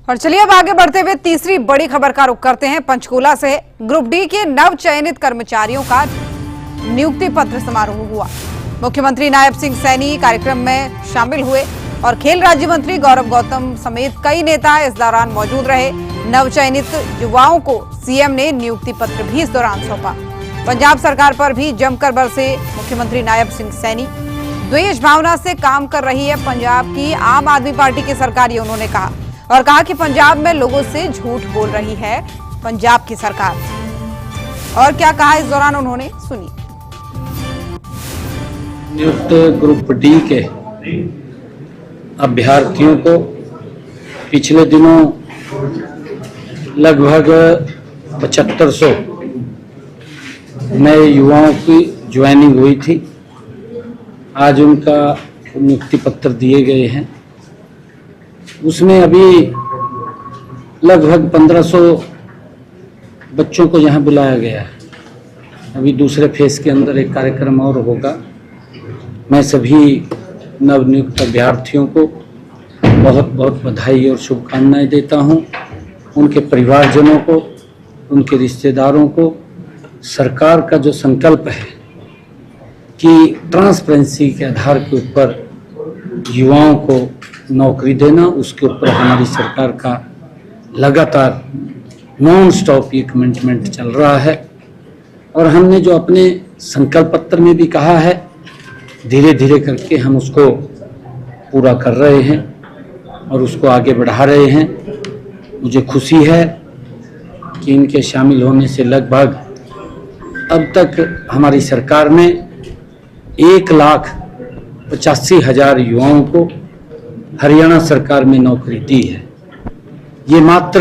और चलिए अब आगे बढ़ते हुए तीसरी बड़ी खबर का रुख करते हैं। पंचकूला से ग्रुप डी के नव चयनित कर्मचारियों का नियुक्ति पत्र समारोह हुआ। मुख्यमंत्री नायब सिंह सैनी कार्यक्रम में शामिल हुए और खेल राज्य मंत्री गौरव गौतम समेत कई नेता इस दौरान मौजूद रहे। नव चयनित युवाओं को सीएम ने नियुक्ति पत्र भी इस दौरान सौंपा। पंजाब सरकार पर भी जमकर बरसे मुख्यमंत्री नायब सिंह सैनी। द्वेष भावना से काम कर रही है पंजाब की आम आदमी पार्टी की सरकार, ये उन्होंने कहा और कहा कि पंजाब में लोगों से झूठ बोल रही है पंजाब की सरकार। और क्या कहा इस दौरान उन्होंने, सुनिए। नियुक्त ग्रुप डी के अभ्यर्थियों को पिछले दिनों लगभग 7500 नए युवाओं की ज्वाइनिंग हुई थी। आज उनका नियुक्ति पत्र दिए गए हैं। उसमें अभी लगभग 1500 बच्चों को यहाँ बुलाया गया है। अभी दूसरे फेज के अंदर एक कार्यक्रम और होगा। मैं सभी नवनियुक्त अभ्यर्थियों को बहुत बहुत बधाई और शुभकामनाएं देता हूं। उनके परिवारजनों को, उनके रिश्तेदारों को सरकार का जो संकल्प है कि ट्रांसपेरेंसी के आधार के ऊपर युवाओं को नौकरी देना, उसके ऊपर हमारी सरकार का लगातार नॉन स्टॉप ये कमिटमेंट चल रहा है। और हमने जो अपने संकल्प पत्र में भी कहा है, धीरे धीरे करके हम उसको पूरा कर रहे हैं और उसको आगे बढ़ा रहे हैं। मुझे खुशी है कि इनके शामिल होने से लगभग अब तक हमारी सरकार ने 1,85,000 युवाओं को हरियाणा सरकार में नौकरी दी है। ये मात्र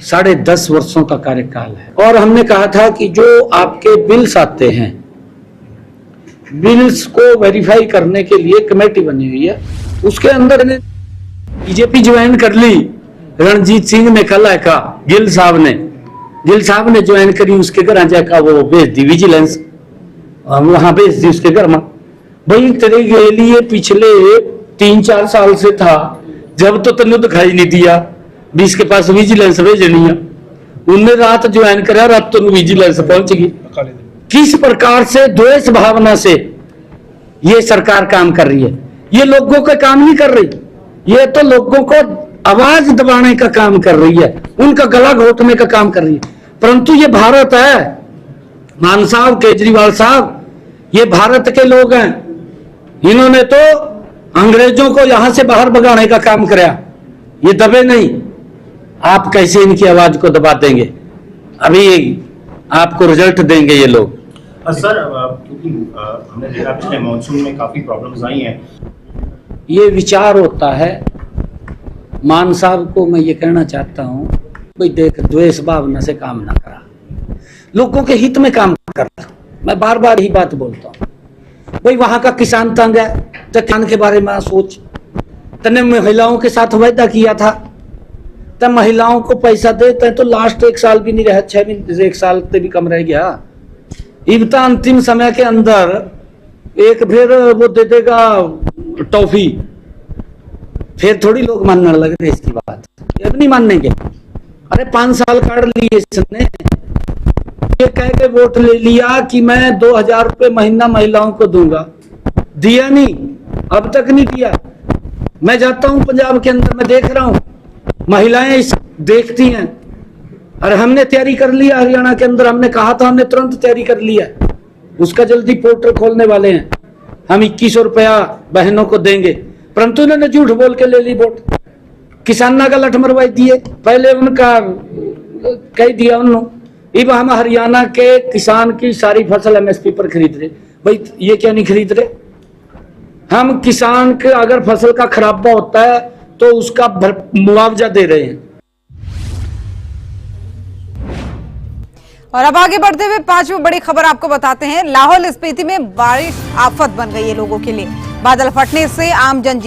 10.5 वर्षों का कार्यकाल है। और हमने कहा था कि जो आपके बिल्स आते हैं, बिल्स को वेरीफाई करने के लिए कमेटी बनी हुई है। उसके अंदर ने बीजेपी ज्वाइन कर ली। रणजीत सिंह ने कल है का गिल साहब ने ज्वाइन करी। उसके घर जाकर वो भेज दी विजिलेंस, वहां भेज दी उसके घर में। भाई तेरे के लिए पिछले 3-4 साल से था, जब तो तेन दिखाई नहीं दिया भी इसके पास विजिलेंस भेजनी है। उनने रात ज्वाइन करा, रात तो विजिलेंस पहुंच गई। किस प्रकार से द्वेष भावना से ये सरकार काम कर रही है। ये लोगों का काम नहीं कर रही, ये तो लोगों को आवाज दबाने का काम कर रही है, उनका गला घोटने का काम कर रही है। परंतु ये भारत है, मान साहब, केजरीवाल साहब, ये भारत के लोग हैं। इन्होंने तो अंग्रेजों को यहां से बाहर भगाने का काम कराया। ये दबे नहीं। आप कैसे इनकी आवाज को दबा देंगे? अभी आपको रिजल्ट देंगे ये लोग। सर, क्योंकि हमने देखा पिछले मॉनसून में काफी प्रॉब्लम्स आई हैं। ये विचार होता है। मान साहब को मैं ये कहना चाहता हूं, भाई देख, द्वेष भावना से काम ना करा, लोगों के हित में काम कर। मैं बार बार ही बात बोलता हूं। भाई वहां का किसान तंग है तो किसान के बारे में सोच। तने महिलाओं के साथ वायदा किया था, तब महिलाओं को पैसा देते तो लास्ट 1 साल भी नहीं रहा, 6 महीने, 1 साल से भी कम रह गया। इब्ता अंतिम समय के अंदर एक फिर वो दे देगा टॉफी, फिर थोड़ी लोग मानने लग रहे इसकी बात। अब नहीं मानेंगे। अरे 5 साल काट लिए इसने, ये कह के वोट ले लिया कि मैं 2000 रुपये महीना महिलाओं को दूंगा। दिया नहीं, अब तक नहीं दिया। मैं जाता हूं पंजाब के अंदर, मैं देख रहा हूं महिलाएं इस देखती हैं। अरे हमने तैयारी कर लिया हरियाणा के अंदर, हमने कहा था, हमने तुरंत तैयारी कर लिया। उसका जल्दी पोर्टल खोलने वाले हैं। हम 2100 रुपया बहनों को देंगे, परंतु उन्होंने झूठ बोल के ले ली वोट। किसाना का लठ मरवाई दिए, पहले उनका कह दिया उन्होंने। अब हम हरियाणा के किसान की सारी फसल एमएसपी पर खरीद रहे। भाई ये क्या नहीं खरीद रहे? हम किसान के अगर फसल का खराबा होता है तो उसका मुआवजा दे रहे हैं। और अब आगे बढ़ते हुए 5वीं बड़ी खबर आपको बताते हैं। लाहौल स्पीति में बारिश आफत बन गई है लोगों के लिए। बादल फटने से आम जनजीवन